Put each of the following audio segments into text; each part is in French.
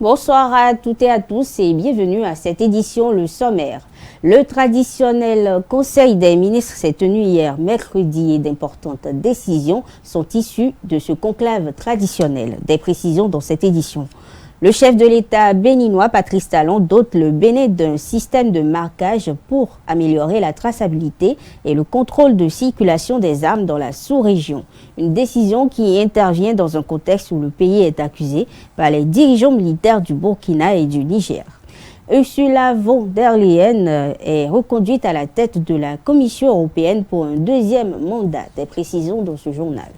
Bonsoir à toutes et à tous et bienvenue à cette édition Le Sommaire. Le traditionnel Conseil des ministres s'est tenu hier mercredi et d'importantes décisions sont issues de ce conclave traditionnel. Des précisions dans cette édition. Le chef de l'État béninois, Patrice Talon, dote le Bénin d'un système de marquage pour améliorer la traçabilité et le contrôle de circulation des armes dans la sous-région. Une décision qui intervient dans un contexte où le pays est accusé par les dirigeants militaires du Burkina et du Niger. Ursula von der Leyen est reconduite à la tête de la Commission européenne pour un deuxième mandat. Des précisions dans ce journal.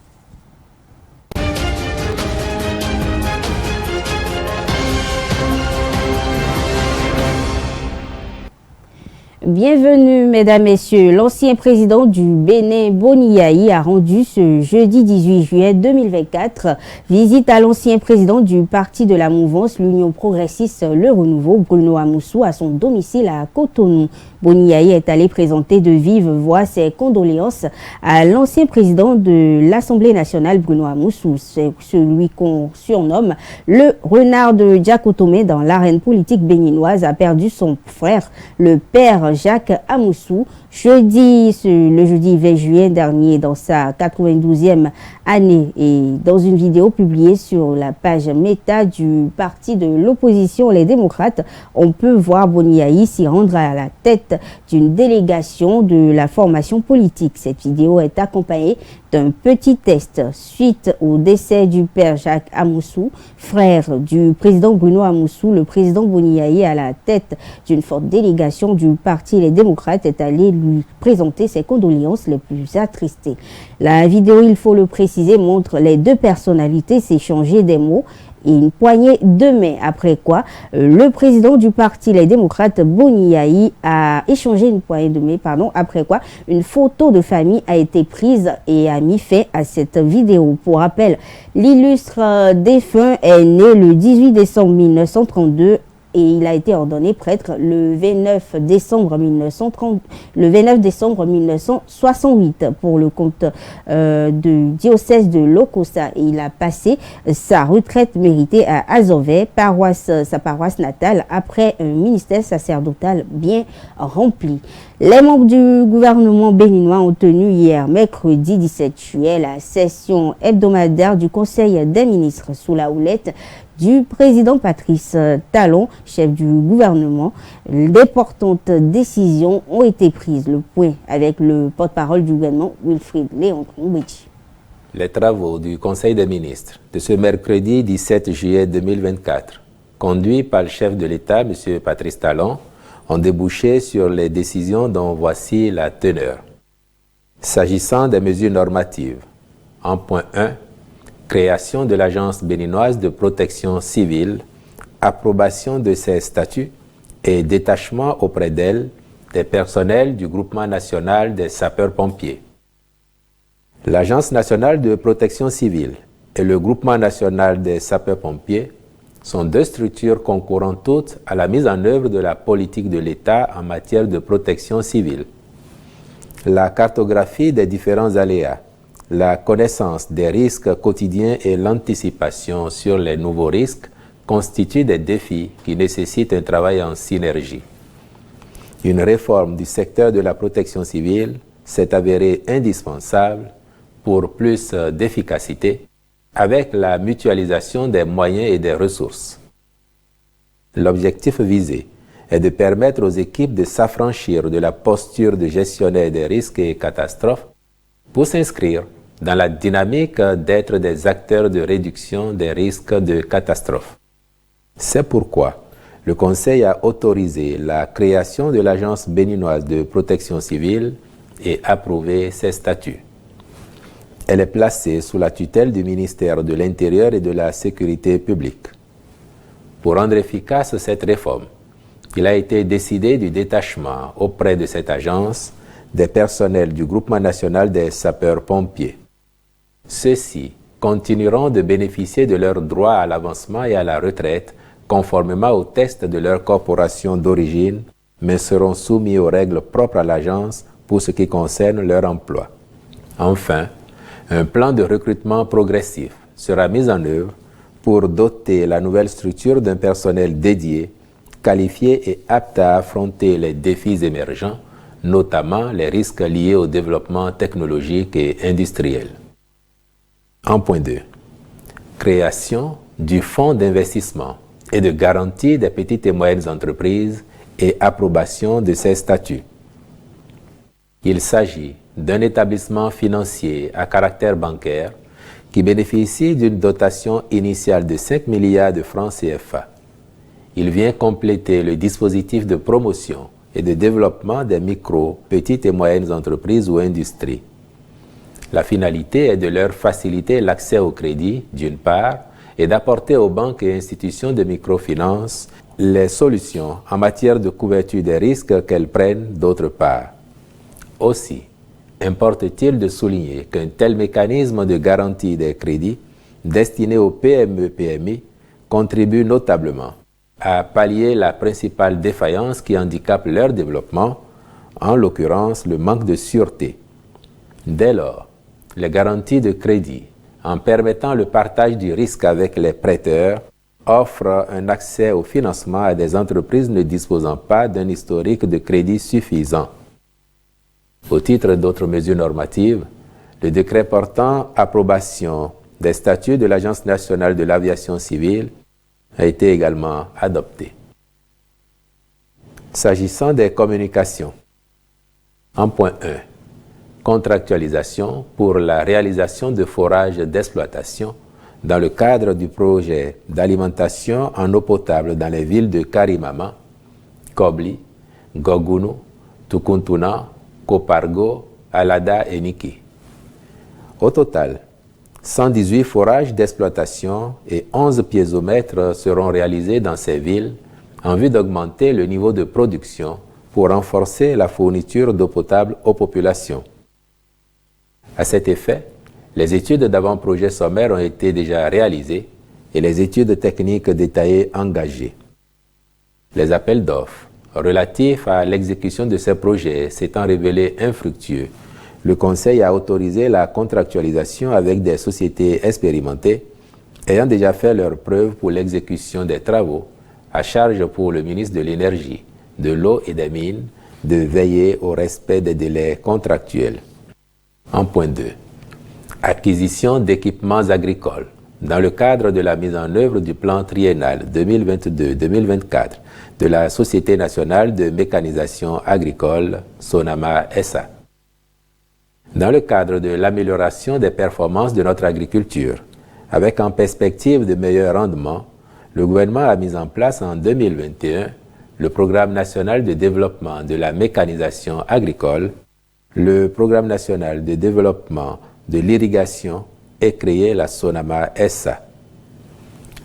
Bienvenue, mesdames, messieurs. L'ancien président du Bénin, Boni Yayi, a rendu ce jeudi 18 juillet 2024 visite à l'ancien président du parti de la mouvance, l'Union progressiste Le Renouveau, Bruno Amoussou, à son domicile à Cotonou. Boni Yayi est allé présenter de vive voix ses condoléances à l'ancien président de l'Assemblée nationale, Bruno Amoussou. C'est celui qu'on surnomme le renard de Diakotomé dans l'arène politique béninoise, a perdu son frère, le père Jacques Amoussou, le jeudi 20 juillet dernier, dans sa 92e année. Et dans une vidéo publiée sur la page Meta du parti de l'opposition Les Démocrates, on peut voir Boni Yayi s'y rendre à la tête d'une délégation de la formation politique. Cette vidéo est accompagnée d'un petit test suite au décès du père Jacques Amoussou, frère du président Bruno Amoussou. Le président Boni Yayi, à la tête d'une forte délégation du parti Les Démocrates, est allé lui présenter ses condoléances les plus attristées. La vidéo, il faut le préciser, montre les deux personnalités s'échanger des mots et une poignée de main, après quoi le président du parti Les Démocrates, Boni Yayi, a échangé une poignée de main, après quoi une photo de famille a été prise et a mis fin à cette vidéo. Pour rappel, l'illustre défunt est né le 18 décembre 1932 et il a été ordonné prêtre le 29 décembre 1968 pour le compte du diocèse de Lokossa. Et il a passé sa retraite méritée à Azové, sa paroisse natale, après un ministère sacerdotal bien rempli. Les membres du gouvernement béninois ont tenu hier, mercredi 17 juillet, la session hebdomadaire du Conseil des ministres sous la houlette du président Patrice Talon, chef du gouvernement. D'importantes décisions ont été prises. Le point avec le porte-parole du gouvernement, Wilfried Léon-Mbouiti. Les travaux du Conseil des ministres de ce mercredi 17 juillet 2024, conduits par le chef de l'État, M. Patrice Talon, ont débouché sur les décisions dont voici la teneur. S'agissant des mesures normatives, en point 1, création de l'Agence béninoise de protection civile, approbation de ses statuts et détachement auprès d'elle des personnels du Groupement national des sapeurs-pompiers. L'Agence nationale de protection civile et le Groupement national des sapeurs-pompiers sont deux structures concourant toutes à la mise en œuvre de la politique de l'État en matière de protection civile. La cartographie des différents aléas, la connaissance des risques quotidiens et l'anticipation sur les nouveaux risques constituent des défis qui nécessitent un travail en synergie. Une réforme du secteur de la protection civile s'est avérée indispensable pour plus d'efficacité avec la mutualisation des moyens et des ressources. L'objectif visé est de permettre aux équipes de s'affranchir de la posture de gestionnaire des risques et catastrophes pour s'inscrire dans la dynamique d'être des acteurs de réduction des risques de catastrophe. C'est pourquoi le Conseil a autorisé la création de l'Agence béninoise de protection civile et approuvé ses statuts. Elle est placée sous la tutelle du ministère de l'Intérieur et de la Sécurité publique. Pour rendre efficace cette réforme, il a été décidé du détachement auprès de cette agence des personnels du Groupement national des sapeurs-pompiers. Ceux-ci continueront de bénéficier de leurs droits à l'avancement et à la retraite conformément aux tests de leur corporation d'origine, mais seront soumis aux règles propres à l'agence pour ce qui concerne leur emploi. Enfin, un plan de recrutement progressif sera mis en œuvre pour doter la nouvelle structure d'un personnel dédié, qualifié et apte à affronter les défis émergents, notamment les risques liés au développement technologique et industriel. En point 2. Création du fonds d'investissement et de garantie des petites et moyennes entreprises et approbation de ses statuts. Il s'agit d'un établissement financier à caractère bancaire qui bénéficie d'une dotation initiale de 5 milliards de francs CFA. Il vient compléter le dispositif de promotion et de développement des micro, petites et moyennes entreprises ou industries. La finalité est de leur faciliter l'accès au crédit, d'une part, et d'apporter aux banques et institutions de microfinance les solutions en matière de couverture des risques qu'elles prennent, d'autre part. Aussi, importe-t-il de souligner qu'un tel mécanisme de garantie des crédits destiné aux PME-PMI contribue notablement à pallier la principale défaillance qui handicape leur développement, en l'occurrence le manque de sûreté. Dès lors, les garanties de crédit, en permettant le partage du risque avec les prêteurs, offrent un accès au financement à des entreprises ne disposant pas d'un historique de crédit suffisant. Au titre d'autres mesures normatives, le décret portant approbation des statuts de l'Agence nationale de l'aviation civile a été également adopté. S'agissant des communications, en point 1, contractualisation pour la réalisation de forages d'exploitation dans le cadre du projet d'alimentation en eau potable dans les villes de Karimama, Kobli, Gogounou, Tukuntuna, Kopargo, Alada et Niki. Au total, 118 forages d'exploitation et 11 piézomètres seront réalisés dans ces villes en vue d'augmenter le niveau de production pour renforcer la fourniture d'eau potable aux populations. À cet effet, les études d'avant-projet sommaire ont été déjà réalisées et les études techniques détaillées engagées. Les appels d'offres relatifs à l'exécution de ces projets s'étant révélés infructueux, le Conseil a autorisé la contractualisation avec des sociétés expérimentées ayant déjà fait leurs preuves pour l'exécution des travaux, à charge pour le ministre de l'Énergie, de l'Eau et des Mines de veiller au respect des délais contractuels. En point 2. Acquisition d'équipements agricoles. Dans le cadre de la mise en œuvre du plan triennal 2022-2024 de la Société nationale de mécanisation agricole, Sonama SA. Dans le cadre de l'amélioration des performances de notre agriculture, avec en perspective de meilleurs rendements, le gouvernement a mis en place en 2021 le Programme national de développement de la mécanisation agricole, le Programme national de développement de l'irrigation et créé la Sonama SA.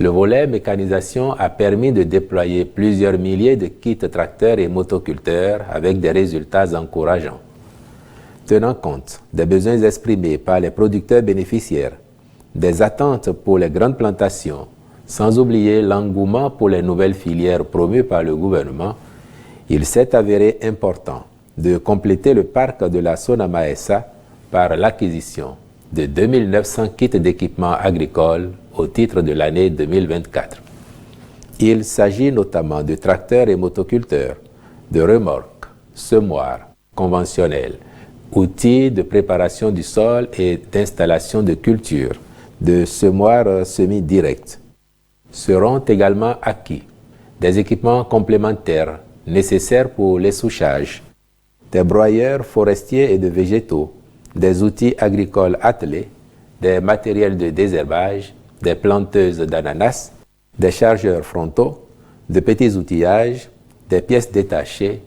Le volet mécanisation a permis de déployer plusieurs milliers de kits tracteurs et motoculteurs avec des résultats encourageants. Tenant compte des besoins exprimés par les producteurs bénéficiaires, des attentes pour les grandes plantations, sans oublier l'engouement pour les nouvelles filières promues par le gouvernement, il s'est avéré important de compléter le parc de la Sonama SA par l'acquisition de 2900 kits d'équipements agricoles au titre de l'année 2024. Il s'agit notamment de tracteurs et motoculteurs, de remorques, semoirs conventionnels, outils de préparation du sol et d'installation de culture, de semoirs semi-directs. Seront également acquis des équipements complémentaires nécessaires pour les souchages, des broyeurs forestiers et de végétaux, des outils agricoles attelés, des matériels de désherbage, des planteuses d'ananas, des chargeurs frontaux, de petits outillages, des pièces détachées,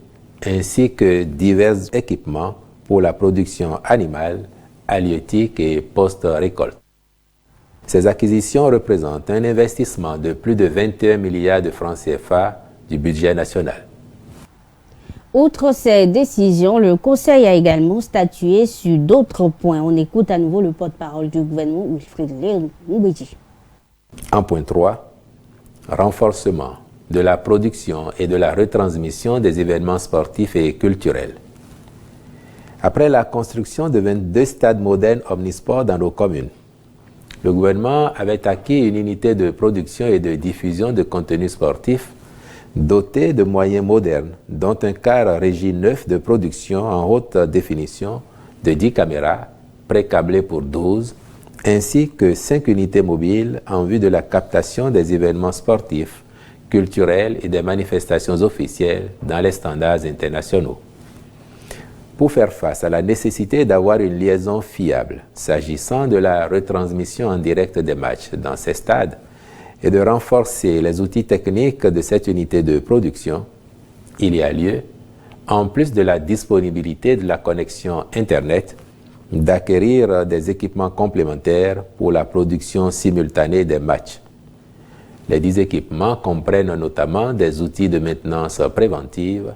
ainsi que divers équipements pour la production animale, halieutique et post-récolte. Ces acquisitions représentent un investissement de plus de 21 milliards de francs CFA du budget national. Outre ces décisions, le Conseil a également statué sur d'autres points. On écoute à nouveau le porte-parole du gouvernement, Wilfried Ngoubidji. En point 3, renforcement de la production et de la retransmission des événements sportifs et culturels. Après la construction de 22 stades modernes omnisports dans nos communes, le gouvernement avait acquis une unité de production et de diffusion de contenus sportifs dotée de moyens modernes, dont un car régie neuf de production en haute définition de 10 caméras, pré-câblées pour 12, ainsi que 5 unités mobiles en vue de la captation des événements sportifs, culturels et des manifestations officielles dans les standards internationaux. Pour faire face à la nécessité d'avoir une liaison fiable s'agissant de la retransmission en direct des matchs dans ces stades et de renforcer les outils techniques de cette unité de production, il y a lieu, en plus de la disponibilité de la connexion Internet, d'acquérir des équipements complémentaires pour la production simultanée des matchs. Les 10 équipements comprennent notamment des outils de maintenance préventive,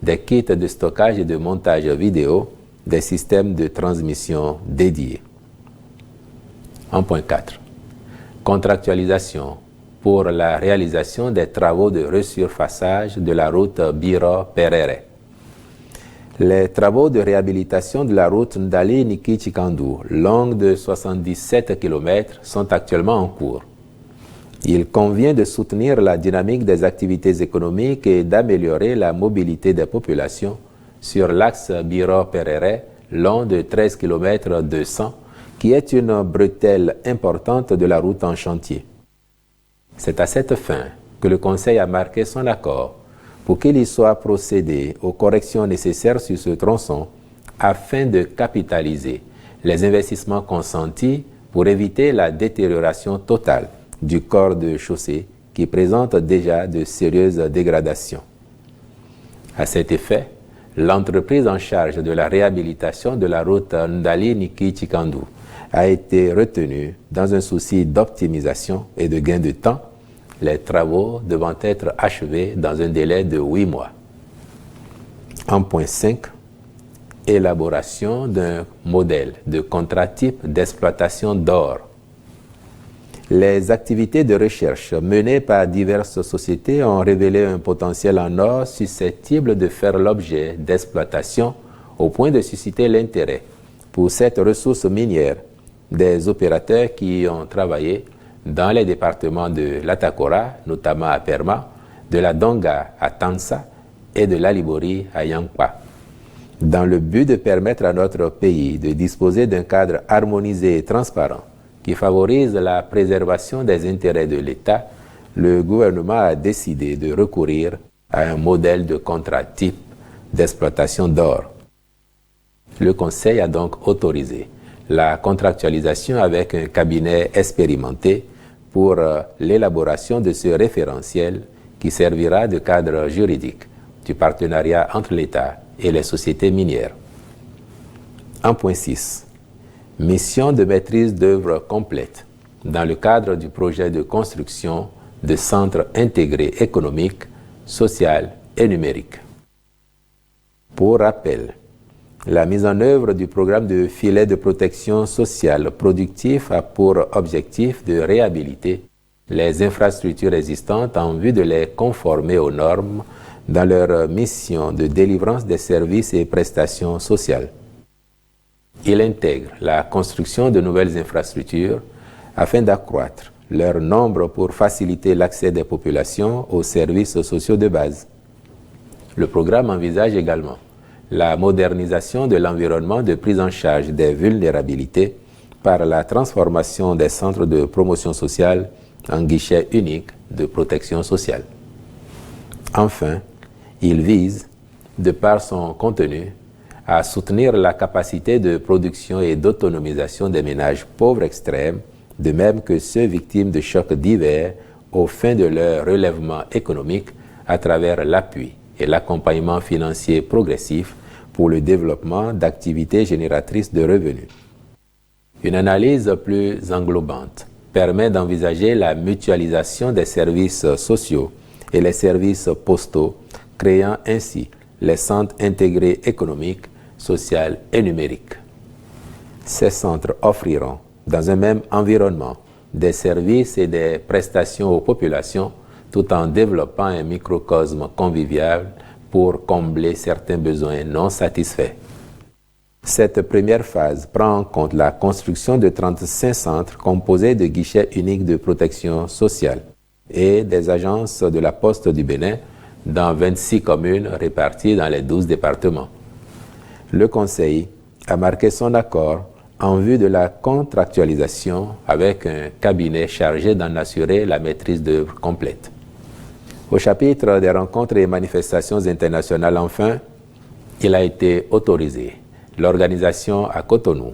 des kits de stockage et de montage vidéo, des systèmes de transmission dédiés. 1.4. Contractualisation pour la réalisation des travaux de resurfaçage de la route Biro-Perere. Les travaux de réhabilitation de la route Ndali-Niki-Chikandu, longue de 77 km, sont actuellement en cours. Il convient de soutenir la dynamique des activités économiques et d'améliorer la mobilité des populations sur l'axe Biro-Perere, long de 13 km 200, qui est une bretelle importante de la route en chantier. C'est à cette fin que le Conseil a marqué son accord pour qu'il y soit procédé aux corrections nécessaires sur ce tronçon afin de capitaliser les investissements consentis pour éviter la détérioration totale du corps de chaussée qui présente déjà de sérieuses dégradations. À cet effet, l'entreprise en charge de la réhabilitation de la route Ndali-Niki-Chikandu a été retenue dans un souci d'optimisation et de gain de temps, les travaux devant être achevés dans un délai de 8 mois. 1.5. Élaboration d'un modèle de contrat type d'exploitation d'or. Les activités de recherche menées par diverses sociétés ont révélé un potentiel en or susceptible de faire l'objet d'exploitation au point de susciter l'intérêt pour cette ressource minière des opérateurs qui y ont travaillé dans les départements de l'Atakora, notamment à Perma, de la Donga à Tansa et de l'Alibori à Yankpa, dans le but de permettre à notre pays de disposer d'un cadre harmonisé et transparent qui favorise la préservation des intérêts de l'État. Le gouvernement a décidé de recourir à un modèle de contrat type d'exploitation d'or. Le Conseil a donc autorisé la contractualisation avec un cabinet expérimenté pour l'élaboration de ce référentiel qui servira de cadre juridique du partenariat entre l'État et les sociétés minières. 1.6. Mission de maîtrise d'œuvre complète dans le cadre du projet de construction de centres intégrés économiques, social et numériques. Pour rappel, la mise en œuvre du programme de filet de protection sociale productif a pour objectif de réhabiliter les infrastructures existantes en vue de les conformer aux normes dans leur mission de délivrance des services et prestations sociales. Il intègre la construction de nouvelles infrastructures afin d'accroître leur nombre pour faciliter l'accès des populations aux services sociaux de base. Le programme envisage également la modernisation de l'environnement de prise en charge des vulnérabilités par la transformation des centres de promotion sociale en guichets uniques de protection sociale. Enfin, il vise, de par son contenu, à soutenir la capacité de production et d'autonomisation des ménages pauvres extrêmes, de même que ceux victimes de chocs divers, aux fins de leur relèvement économique à travers l'appui et l'accompagnement financier progressif pour le développement d'activités génératrices de revenus. Une analyse plus englobante permet d'envisager la mutualisation des services sociaux et les services postaux, créant ainsi les centres intégrés économiques, sociaux et numériques. Ces centres offriront, dans un même environnement, des services et des prestations aux populations, tout en développant un microcosme convivial pour combler certains besoins non satisfaits. Cette première phase prend en compte la construction de 35 centres composés de guichets uniques de protection sociale et des agences de la Poste du Bénin dans 26 communes réparties dans les 12 départements. Le Conseil a marqué son accord en vue de la contractualisation avec un cabinet chargé d'en assurer la maîtrise d'œuvre complète. Au chapitre des rencontres et manifestations internationales, enfin, il a été autorisé l'organisation à Cotonou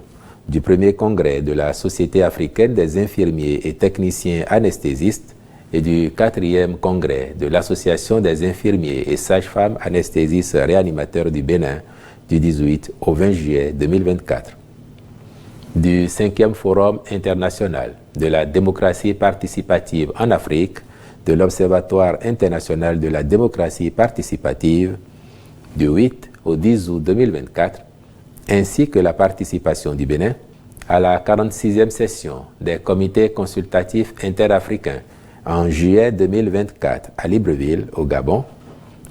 du premier congrès de la Société africaine des infirmiers et techniciens anesthésistes et du 4e congrès de l'Association des infirmiers et sages-femmes anesthésistes réanimateurs du Bénin du 18 au 20 juillet 2024. Du 5e Forum international de la démocratie participative en Afrique, de l'Observatoire international de la démocratie participative du 8 au 10 août 2024, ainsi que la participation du Bénin à la 46e session des comités consultatifs interafricains en juillet 2024 à Libreville, au Gabon,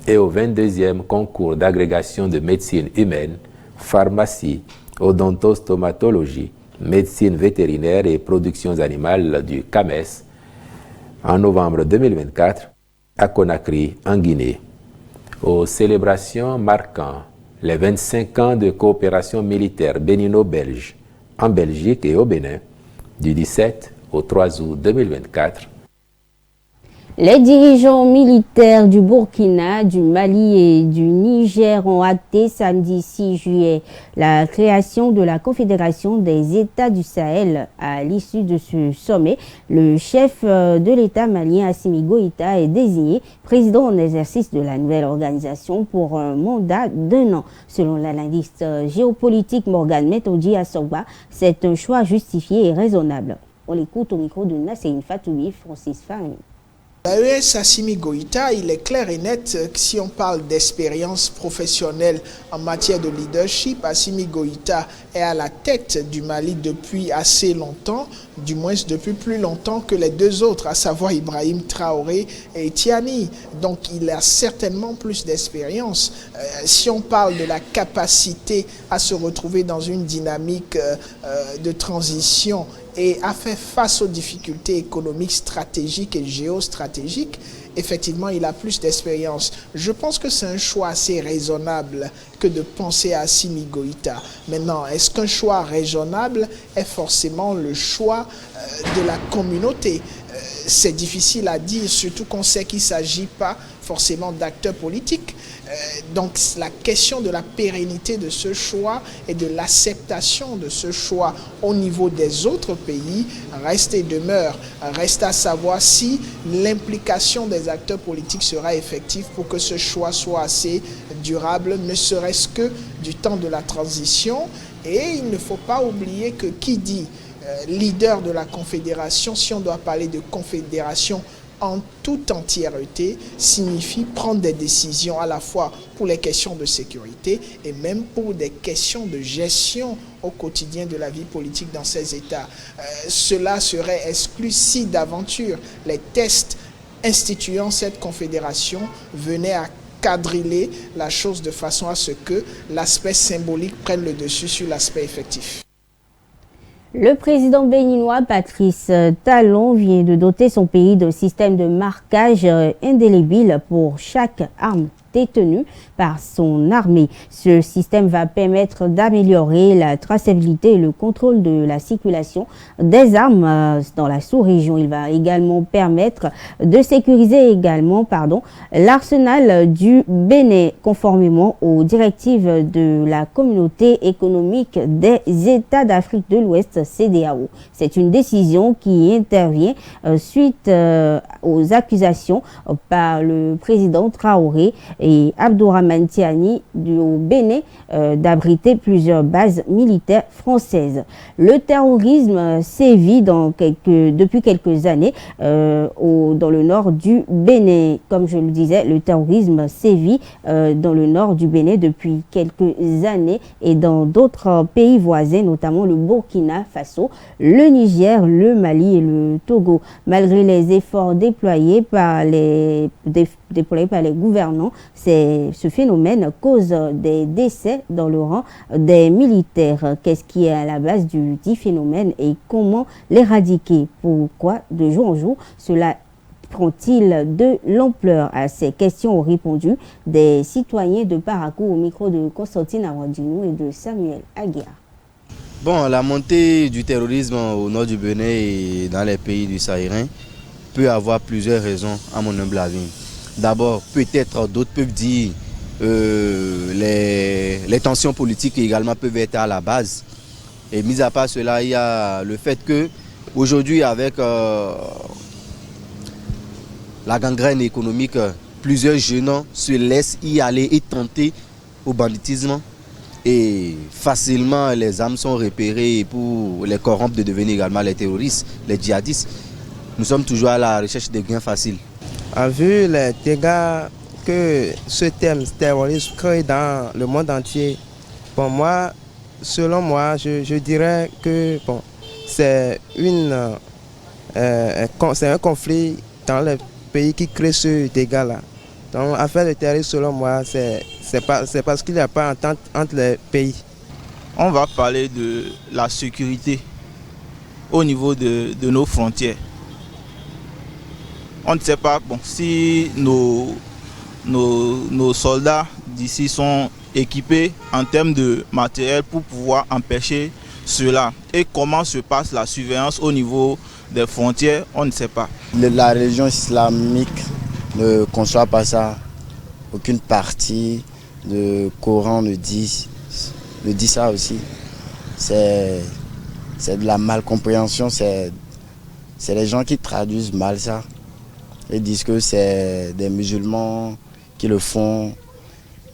et au 22e concours d'agrégation de médecine humaine, pharmacie, odontostomatologie, médecine vétérinaire et productions animales du CAMES en novembre 2024 à Conakry, en Guinée. Aux célébrations marquant les 25 ans de coopération militaire bénino-belge en Belgique et au Bénin du 17 au 3 août 2024. Les dirigeants militaires du Burkina, du Mali et du Niger ont acté samedi 6 juillet la création de la Confédération des États du Sahel. À l'issue de ce sommet, le chef de l'État malien, Assimi Goïta, est désigné président en exercice de la nouvelle organisation pour un mandat d'1 an. Selon l'analyste géopolitique Morgan Metodi Asogba, c'est un choix justifié et raisonnable. On l'écoute au micro de Nasserine Fatoubi, Francis Farimi. L'AES Assimi Goïta, il est clair et net que si on parle d'expérience professionnelle en matière de leadership, Assimi Goïta est à la tête du Mali depuis assez longtemps, du moins depuis plus longtemps que les deux autres, à savoir Ibrahim Traoré et Tiani. Donc il a certainement plus d'expérience. Si on parle de la capacité à se retrouver dans une dynamique de transition et à faire face aux difficultés économiques, stratégiques et géostratégiques, effectivement, il a plus d'expérience. Je pense que c'est un choix assez raisonnable que de penser à Assimi Goïta. Maintenant, est-ce qu'un choix raisonnable est forcément le choix de la communauté? C'est difficile à dire, surtout qu'on sait qu'il ne s'agit pas forcément d'acteurs politiques. Donc la question de la pérennité de ce choix et de l'acceptation de ce choix au niveau des autres pays reste et demeure. Reste à savoir si l'implication des acteurs politiques sera effective pour que ce choix soit assez durable, ne serait-ce que du temps de la transition. Et il ne faut pas oublier que qui dit leader de la confédération, si on doit parler de confédération en toute entièreté, signifie prendre des décisions à la fois pour les questions de sécurité et même pour des questions de gestion au quotidien de la vie politique dans ces États. Cela serait exclu si d'aventure les tests instituant cette confédération venaient à quadriller la chose de façon à ce que l'aspect symbolique prenne le dessus sur l'aspect effectif. Le président béninois Patrice Talon vient de doter son pays d'un système de marquage indélébile pour chaque arme détenue par son armée. Ce système va permettre d'améliorer la traçabilité et le contrôle de la circulation des armes dans la sous-région. Il va également permettre de sécuriser l'arsenal du Bénin conformément aux directives de la Communauté économique des États d'Afrique de l'Ouest, CEDEAO. C'est une décision qui intervient suite aux accusations par le président Traoré et Abdourahmane Tiani au Bénin d'abriter plusieurs bases militaires françaises. Le terrorisme sévit depuis quelques années dans le nord du Bénin. Comme je le disais, le terrorisme sévit dans le nord du Bénin depuis quelques années et dans d'autres pays voisins, notamment le Burkina Faso, le Niger, le Mali et le Togo. Malgré les efforts déployés par les gouvernants, Ce phénomène cause des décès dans le rang des militaires. Qu'est-ce qui est à la base du dit phénomène et comment l'éradiquer? Pourquoi, de jour en jour, cela prend-il de l'ampleur? À ces questions ont répondu des citoyens de Parakou au micro de Constantine Awandinou et de Samuel Aguiar. Bon, la montée du terrorisme au nord du Bénin et dans les pays du Sahel peut avoir plusieurs raisons à mon humble avis. D'abord, peut-être d'autres peuvent dire les tensions politiques également peuvent être à la base. Et mis à part cela, il y a le fait que aujourd'hui, avec la gangrène économique, plusieurs jeunes se laissent y aller et tenter au banditisme. Et facilement, les âmes sont repérées pour les corrompre de devenir également les terroristes, les djihadistes. Nous sommes toujours à la recherche de gains faciles. En vue les dégâts que ce thème terrorisme crée dans le monde entier, pour moi, selon moi, je dirais que bon, c'est un conflit dans les pays qui crée ce dégât-là. Donc, affaire de terrorisme, selon moi, c'est parce qu'il n'y a pas d'entente entre les pays. On va parler de la sécurité au niveau de nos frontières. On ne sait pas si nos soldats d'ici sont équipés en termes de matériel pour pouvoir empêcher cela. Et comment se passe la surveillance au niveau des frontières, on ne sait pas. La religion islamique ne conçoit pas ça. Aucune partie du Coran ne dit ça aussi. C'est de la malcompréhension, c'est les gens qui traduisent mal ça. Ils disent que c'est des musulmans qui le font,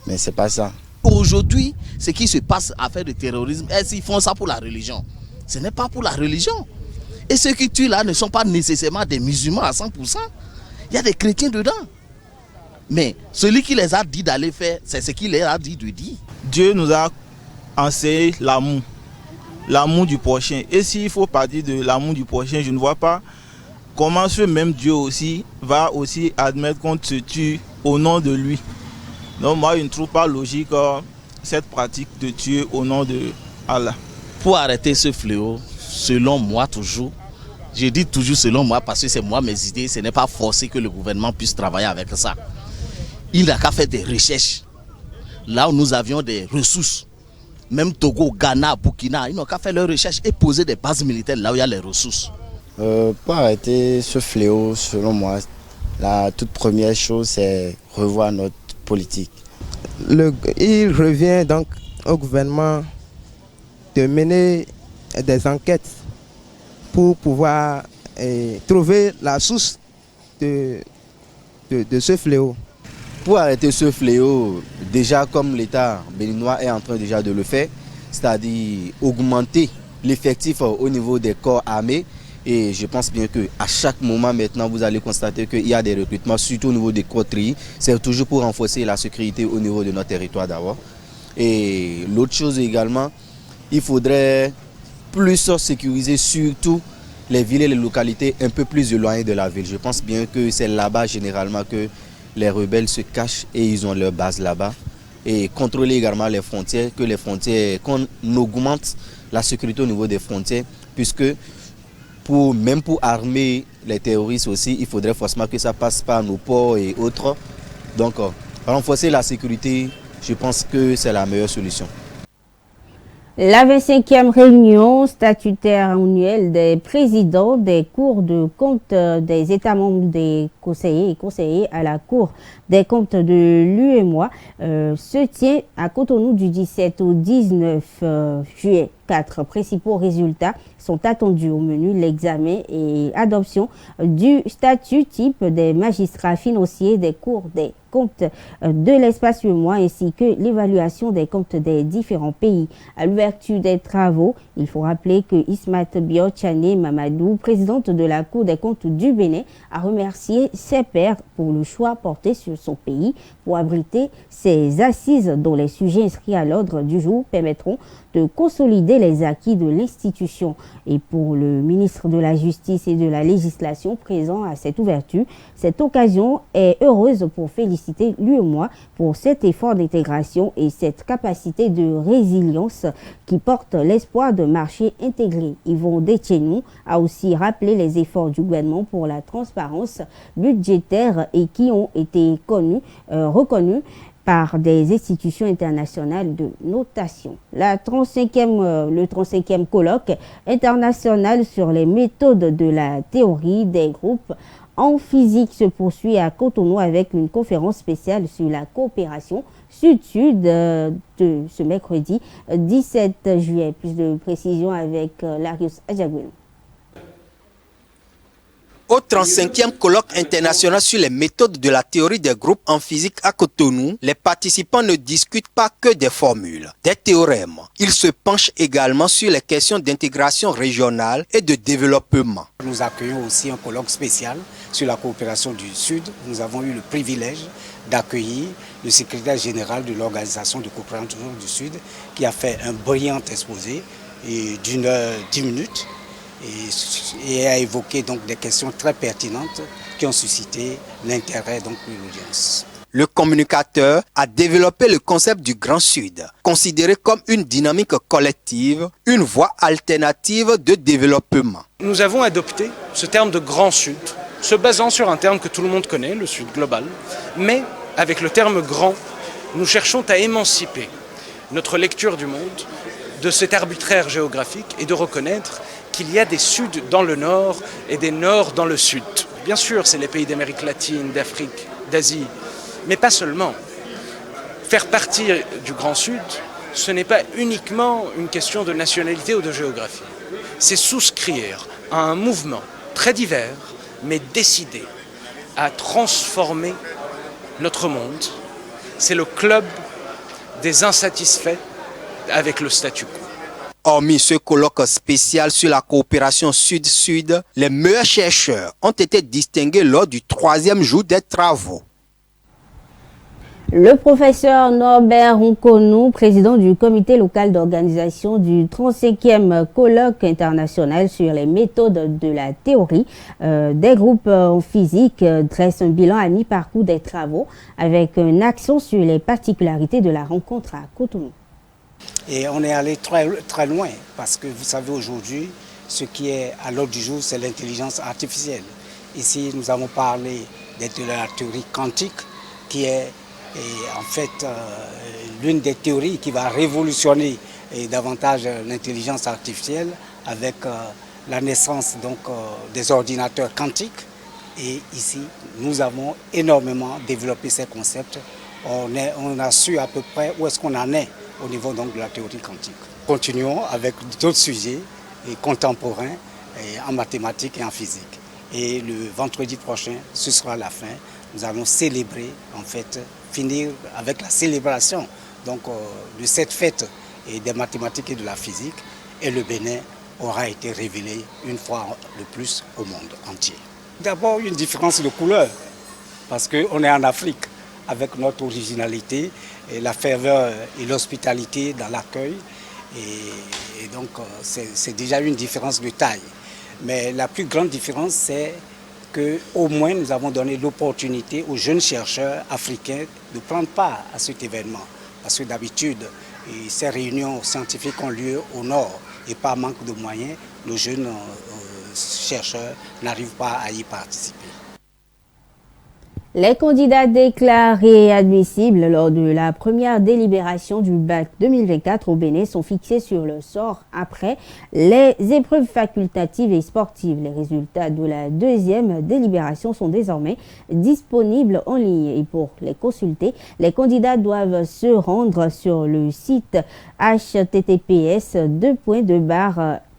mais c'est pas ça. Aujourd'hui, ce qui se passe à faire de terrorisme, est-ce qu'ils font ça pour la religion? Ce n'est pas pour la religion. Et ceux qui tuent là ne sont pas nécessairement des musulmans à 100%. Il y a des chrétiens dedans. Mais celui qui les a dit d'aller faire, c'est ce qu'il leur a dit de dire. Dieu nous a enseigné l'amour. L'amour du prochain. Et s'il faut parler de l'amour du prochain, je ne vois pas comment ce même Dieu aussi va aussi admettre qu'on se tue au nom de lui. Donc moi, je ne trouve pas logique cette pratique de tuer au nom de Allah. Pour arrêter ce fléau, selon moi toujours, je dis toujours selon moi parce que c'est moi mes idées, ce n'est pas forcé que le gouvernement puisse travailler avec ça. Il n'a qu'à faire des recherches. Là où nous avions des ressources, même Togo, Ghana, Burkina, ils n'ont qu'à faire leurs recherches et poser des bases militaires là où il y a les ressources. Pour arrêter ce fléau, selon moi, la toute première chose, c'est revoir notre politique. Il revient donc au gouvernement de mener des enquêtes pour pouvoir trouver la source de ce fléau. Pour arrêter ce fléau, déjà comme l'État béninois est en train déjà de le faire, c'est-à-dire augmenter l'effectif au niveau des corps armés. Et je pense bien qu'à chaque moment maintenant, vous allez constater qu'il y a des recrutements, surtout au niveau des coteries. C'est toujours pour renforcer la sécurité au niveau de notre territoire d'abord. Et l'autre chose également, il faudrait plus sécuriser surtout les villes et les localités un peu plus éloignées de la ville. Je pense bien que c'est là-bas généralement que les rebelles se cachent et ils ont leur base là-bas. Et contrôler également les frontières, qu'on augmente la sécurité au niveau des frontières, puisque même pour armer les terroristes aussi, il faudrait forcément que ça passe par nos ports et autres. Donc, renforcer la sécurité, je pense que c'est la meilleure solution. La 25e réunion statutaire annuelle des présidents des cours de compte des États membres des conseillers et conseillers à la Cour des comptes de l'UEMOA se tient à Cotonou du 17 au 19 juillet. 4 principaux résultats sont attendus au menu: l'examen et adoption du statut type des magistrats financiers des cours des comptes de l'espace UEMOA ainsi que l'évaluation des comptes des différents pays. À l'ouverture des travaux, il faut rappeler que Ismat Biochane Mamadou, présidente de la Cour des comptes du Bénin, a remercié ses pairs pour le choix porté sur son pays pour abriter ses assises dont les sujets inscrits à l'ordre du jour permettront de consolider célébrer les acquis de l'institution. Et pour le ministre de la Justice et de la Législation présent à cette ouverture, cette occasion est heureuse pour féliciter l'UEMOA pour cet effort d'intégration et cette capacité de résilience qui porte l'espoir de marché intégré. Yvon Detchenou a aussi rappelé les efforts du gouvernement pour la transparence budgétaire et qui ont été reconnus par des institutions internationales de notation. Le 35e colloque international sur les méthodes de la théorie des groupes en physique se poursuit à Cotonou avec une conférence spéciale sur la coopération Sud-Sud de ce mercredi 17 juillet. Plus de précisions avec Larius Adjagouin. Au 35e colloque international sur les méthodes de la théorie des groupes en physique à Cotonou, les participants ne discutent pas que des formules, des théorèmes. Ils se penchent également sur les questions d'intégration régionale et de développement. Nous accueillons aussi un colloque spécial sur la coopération du Sud. Nous avons eu le privilège d'accueillir le secrétaire général de l'Organisation de coopération du Sud qui a fait un brillant exposé d'une heure 10 minutes. Et a évoqué donc des questions très pertinentes qui ont suscité l'intérêt de l'audience. Le communicateur a développé le concept du Grand Sud, considéré comme une dynamique collective, une voie alternative de développement. Nous avons adopté ce terme de Grand Sud, se basant sur un terme que tout le monde connaît, le Sud global, mais avec le terme grand, nous cherchons à émanciper notre lecture du monde de cet arbitraire géographique et de reconnaître qu'il y a des Suds dans le Nord et des Nords dans le Sud. Bien sûr, c'est les pays d'Amérique latine, d'Afrique, d'Asie, mais pas seulement. Faire partie du Grand Sud, ce n'est pas uniquement une question de nationalité ou de géographie. C'est souscrire à un mouvement très divers, mais décidé à transformer notre monde. C'est le club des insatisfaits avec le statu quo. Hormis ce colloque spécial sur la coopération Sud-Sud, les meilleurs chercheurs ont été distingués lors du 3e jour des travaux. Le professeur Norbert Nkonou, président du comité local d'organisation du 35e colloque international sur les méthodes de la théorie des groupes en physique, dresse un bilan à mi-parcours des travaux avec un accent sur les particularités de la rencontre à Cotonou. Et on est allé très loin parce que vous savez aujourd'hui, ce qui est à l'ordre du jour, c'est l'intelligence artificielle. Ici, nous avons parlé de la théorie quantique qui est en fait l'une des théories qui va révolutionner davantage l'intelligence artificielle avec la naissance donc, des ordinateurs quantiques. Et ici, nous avons énormément développé ces concepts. On a su à peu près où est-ce qu'on en est au niveau donc, de la théorie quantique. Continuons avec d'autres sujets contemporains en mathématiques et en physique. Et le vendredi prochain, ce sera la fin. Nous allons célébrer, en fait, finir avec la célébration donc, de cette fête des mathématiques et de la physique. Et le Bénin aura été révélé une fois de plus au monde entier. D'abord, une différence de couleur, parce qu'on est en Afrique, avec notre originalité, et la ferveur et l'hospitalité dans l'accueil. Et donc, c'est déjà une différence de taille. Mais la plus grande différence, c'est qu'au moins, nous avons donné l'opportunité aux jeunes chercheurs africains de prendre part à cet événement. Parce que d'habitude, ces réunions scientifiques ont lieu au nord. Et par manque de moyens, nos jeunes chercheurs n'arrivent pas à y participer. Les candidats déclarés admissibles lors de la première délibération du bac 2024 au Bénin sont fixés sur le sort après les épreuves facultatives et sportives. Les résultats de la deuxième délibération sont désormais disponibles en ligne et pour les consulter, les candidats doivent se rendre sur le site https://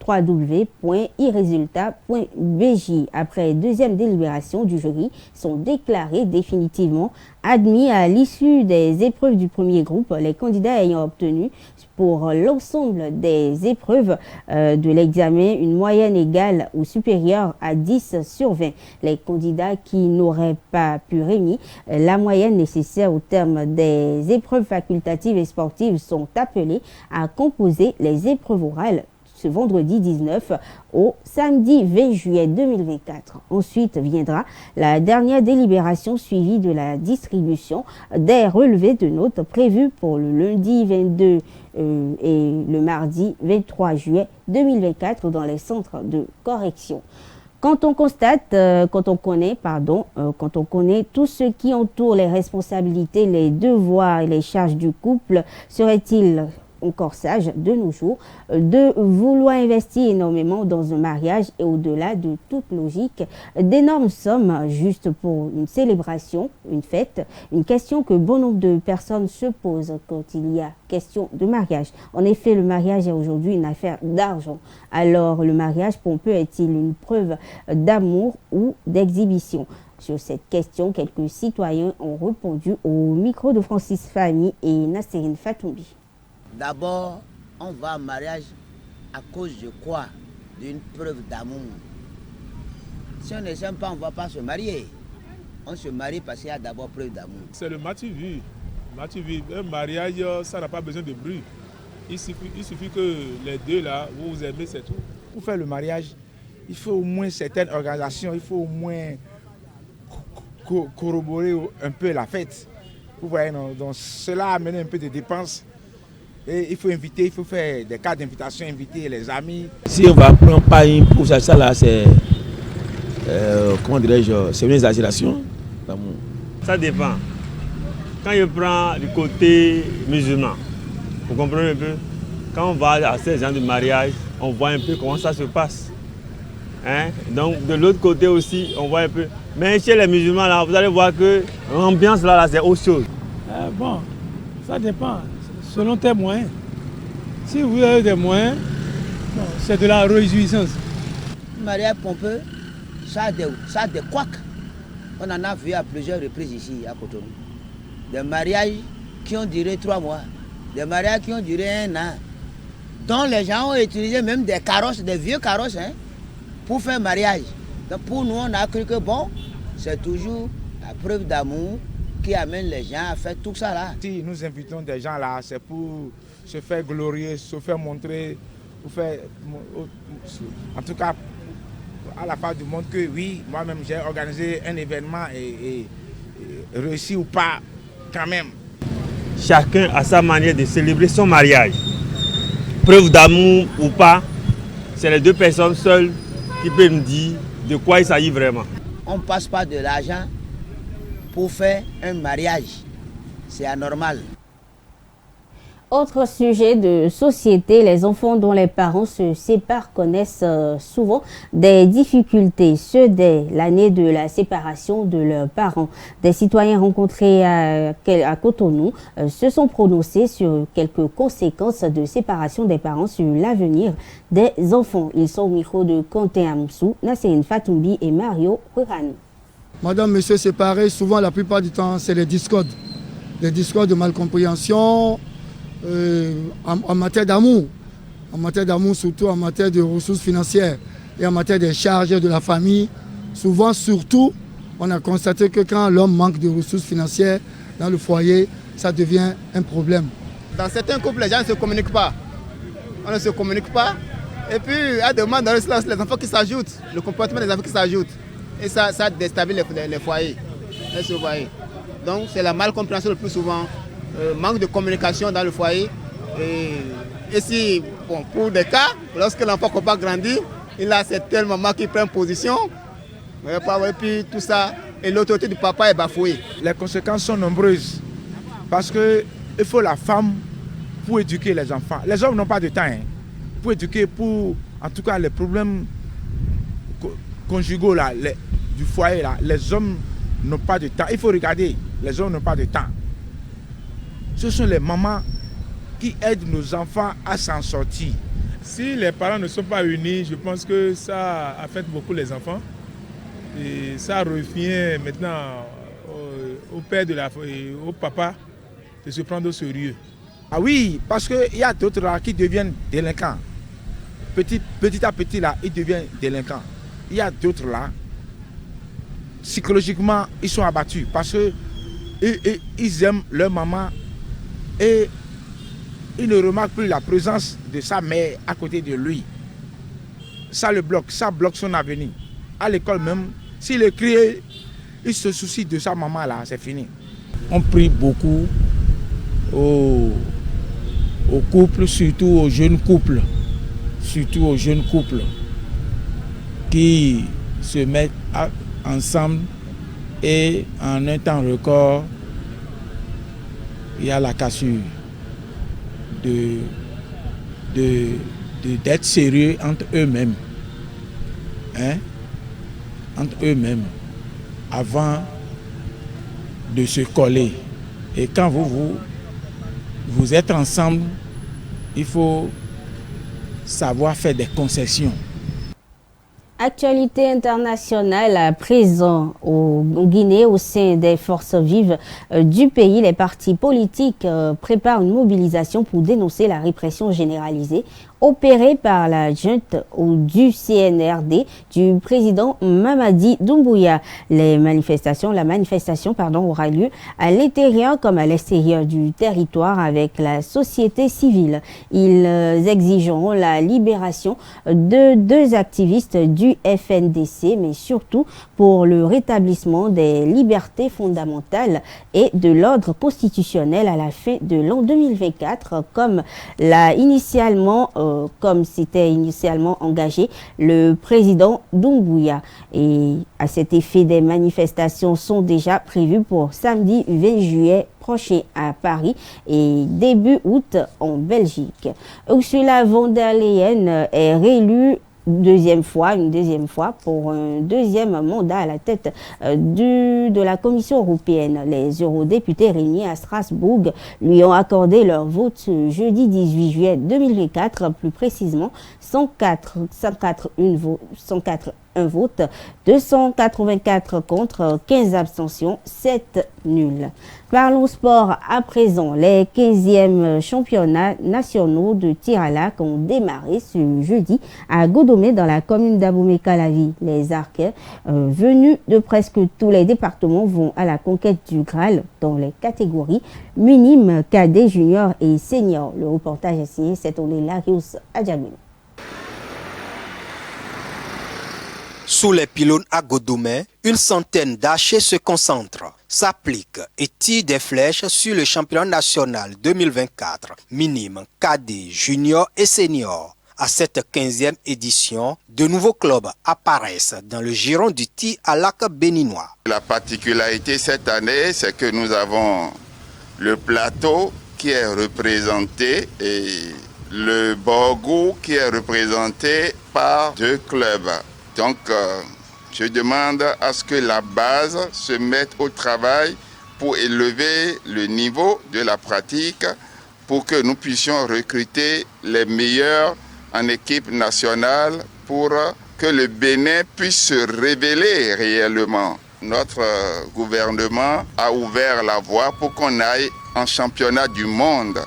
www.iresultat.bj. Après deuxième délibération du jury, sont déclarés définitivement admis à l'issue des épreuves du premier groupe, les candidats ayant obtenu pour l'ensemble des épreuves de l'examen une moyenne égale ou supérieure à 10 sur 20. Les candidats qui n'auraient pas pu remettre la moyenne nécessaire au terme des épreuves facultatives et sportives sont appelés à composer les épreuves orales ce vendredi 19 au samedi 20 juillet 2024. Ensuite viendra la dernière délibération suivie de la distribution des relevés de notes prévus pour le lundi 22 et le mardi 23 juillet 2024 dans les centres de correction. Quand on connaît tout ce qui entoure les responsabilités, les devoirs et les charges du couple, serait-il encore sage de nos jours de vouloir investir énormément dans un mariage et au-delà de toute logique d'énormes sommes juste pour une célébration, une fête, une question que bon nombre de personnes se posent quand il y a question de mariage. En effet, le mariage est aujourd'hui une affaire d'argent. Alors, le mariage pompeux est-il une preuve d'amour ou d'exhibition? Sur cette question, quelques citoyens ont répondu au micro de Francis Fahmy et Nasserine Fatoumbi. D'abord, on va au mariage à cause de quoi? D'une preuve d'amour. Si on ne s'aime pas, on ne va pas se marier. On se marie parce qu'il y a d'abord preuve d'amour. C'est le matu-vu. Un mariage, ça n'a pas besoin de bruit. Il suffit que les deux là, vous vous aimez, c'est tout. Pour faire le mariage, il faut au moins certaines organisations, il faut au moins corroborer un peu la fête. Vous voyez, non? Donc cela amène un peu de dépenses. Et il faut inviter, il faut faire des cas d'invitation, inviter les amis. Si on va prendre pas une pour ça là, c'est comment dirais-je, c'est une exagération. Ça dépend. Quand je prends du côté musulman, vous comprenez un peu, quand on va à ces gens de mariage, on voit un peu comment ça se passe. Hein? Donc de l'autre côté aussi, on voit un peu. Mais chez les musulmans là, vous allez voir que l'ambiance là c'est autre chose. Bon, ça dépend. Selon tes moyens. Si vous avez des moyens, bon, c'est de la réjouissance. Le mariage pompeux, ça a des couacs. On en a vu à plusieurs reprises ici à Cotonou. Des mariages qui ont duré 3 mois, des mariages qui ont duré 1 an, dont les gens ont utilisé même des carrosses, des vieux carrosses, hein, pour faire mariage. Donc pour nous, on a cru que bon, c'est toujours la preuve d'amour qui amène les gens à faire tout ça là. Si nous invitons des gens là, c'est pour se faire glorieux, se faire montrer, pour faire, en tout cas à la face du monde que oui, moi-même j'ai organisé un événement et réussi ou pas quand même. Chacun a sa manière de célébrer son mariage. Preuve d'amour ou pas, c'est les deux personnes seules qui peuvent nous dire de quoi il s'agit vraiment. On ne passe pas de l'argent pour faire un mariage. C'est anormal. Autre sujet de société, les enfants dont les parents se séparent connaissent souvent des difficultés, ceux dès l'année de la séparation de leurs parents. Des citoyens rencontrés à Cotonou se sont prononcés sur quelques conséquences de séparation des parents sur l'avenir des enfants. Ils sont au micro de Quentin Amsou, Nasserine Fatoumbi et Mario Rurani. Madame, monsieur séparés, souvent la plupart du temps, c'est les discordes de malcompréhension, en matière d'amour, surtout en matière de ressources financières et en matière des charges de la famille. Souvent, surtout, on a constaté que quand l'homme manque de ressources financières dans le foyer, ça devient un problème. Dans certains couples, les gens ne se communiquent pas. On ne se communique pas. Et puis, à demain, dans le silence, les enfants qui s'ajoutent, le comportement des enfants qui s'ajoutent. Et ça déstabilise les foyers. Donc, c'est la malcompréhension le plus souvent. Manque de communication dans le foyer. Et si, bon, pour des cas, lorsque l'enfant ne peut pas grandir, il a cette telle maman qui prend position. Et puis tout ça, et l'autorité du papa est bafouée. Les conséquences sont nombreuses. Parce qu'il faut la femme pour éduquer les enfants. Les hommes n'ont pas de temps. Hein, pour éduquer, pour en tout cas les problèmes conjugaux là, du foyer là, les hommes n'ont pas de temps. Il faut regarder, les hommes n'ont pas de temps. Ce sont les mamans qui aident nos enfants à s'en sortir. Si les parents ne sont pas unis, je pense que ça affecte beaucoup les enfants. Et ça revient maintenant au père et au papa de se prendre au sérieux. Ah oui, parce qu'il y a d'autres là qui deviennent délinquants. Petit à petit là, ils deviennent délinquants. Il y a d'autres là, psychologiquement, ils sont abattus parce que ils aiment leur maman et ils ne remarquent plus la présence de sa mère à côté de lui. Ça le bloque, ça bloque son avenir. À l'école même, s'il est crié, il se soucie de sa maman là, c'est fini. On prie beaucoup aux couples, surtout aux jeunes couples. Surtout aux jeunes couples qui se mettent ensemble et en un temps record, il y a la cassure d'être sérieux entre eux-mêmes. Hein? Entre eux-mêmes, avant de se coller. Et quand vous êtes ensemble, il faut savoir faire des concessions. Actualité internationale à présent au Guinée, au sein des forces vives du pays, les partis politiques préparent une mobilisation pour dénoncer la répression généralisée opérée par la junte du CNRD du président Mamadi Doumbouya. La manifestation aura lieu à l'intérieur comme à l'extérieur du territoire avec la société civile. Ils exigeront la libération de 2 activistes du FNDC, mais surtout pour le rétablissement des libertés fondamentales et de l'ordre constitutionnel à la fin de l'an 2024, comme c'était initialement engagé le président Doumbouya. Et à cet effet, des manifestations sont déjà prévues pour samedi 20 juillet prochain à Paris et début août en Belgique. Ursula von der Leyen est réélue une deuxième fois pour un deuxième mandat à la tête de la Commission européenne. Les eurodéputés réunis à Strasbourg lui ont accordé leur vote ce jeudi 18 juillet 2024, plus précisément 101 votes, 284 contre, 15 abstentions, 7 nuls. Parlons sport à présent. Les 15e championnats nationaux de tir à l'arc ont démarré ce jeudi à Godomé dans la commune d'Abomey-Calavi. Les arqueurs venus de presque tous les départements vont à la conquête du Graal dans les catégories minimes, cadets, juniors et seniors. Le reportage est signé cette année Larius Adjamil. Sous les pylônes à Godomé, une centaine d'archers se concentrent, s'appliquent et tirent des flèches sur le championnat national 2024, minime, cadet, junior et senior. À cette 15e édition, de nouveaux clubs apparaissent dans le giron du tir à l'arc béninois. La particularité cette année, c'est que nous avons le plateau qui est représenté et le Borgou qui est représenté par 2 clubs. Donc, je demande à ce que la base se mette au travail pour élever le niveau de la pratique pour que nous puissions recruter les meilleurs en équipe nationale pour que le Bénin puisse se révéler réellement. Notre gouvernement a ouvert la voie pour qu'on aille en championnat du monde.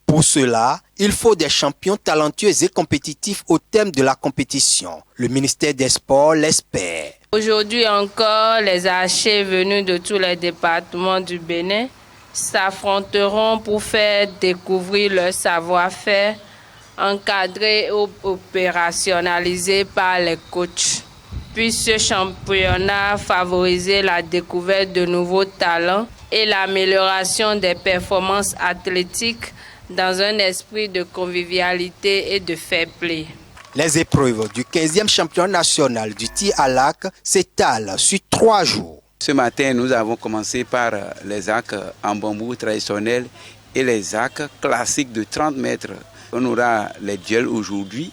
Pour cela, il faut des champions talentueux et compétitifs au thème de la compétition. Le ministère des Sports l'espère. Aujourd'hui encore, les archers venus de tous les départements du Bénin s'affronteront pour faire découvrir leur savoir-faire, encadré ou opérationnalisé par les coachs. Puis ce championnat favoriser la découverte de nouveaux talents et l'amélioration des performances athlétiques dans un esprit de convivialité et de fair play. Les épreuves du 15e championnat national du tir à l'arc s'étalent sur 3 jours. Ce matin, nous avons commencé par les arcs en bambou traditionnels et les arcs classiques de 30 mètres. On aura les duels aujourd'hui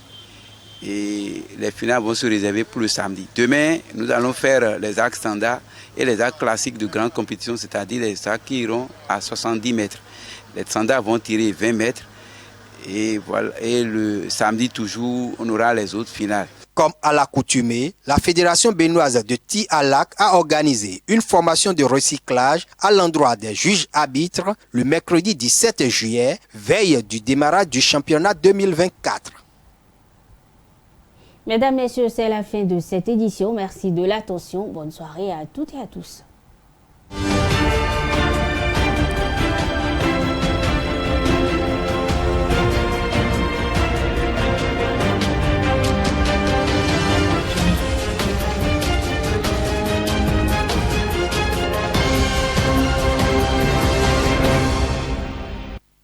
et les finales vont se réserver pour le samedi. Demain, nous allons faire les arcs standards et les arcs classiques de grande compétition, c'est-à-dire les arcs qui iront à 70 mètres. Les standards vont tirer 20 mètres Et voilà, et le samedi toujours, on aura les autres finales. Comme à l'accoutumée, la Fédération béninoise de tir à l'arc a organisé une formation de recyclage à l'endroit des juges arbitres le mercredi 17 juillet, veille du démarrage du championnat 2024. Mesdames, Messieurs, c'est la fin de cette édition. Merci de l'attention. Bonne soirée à toutes et à tous.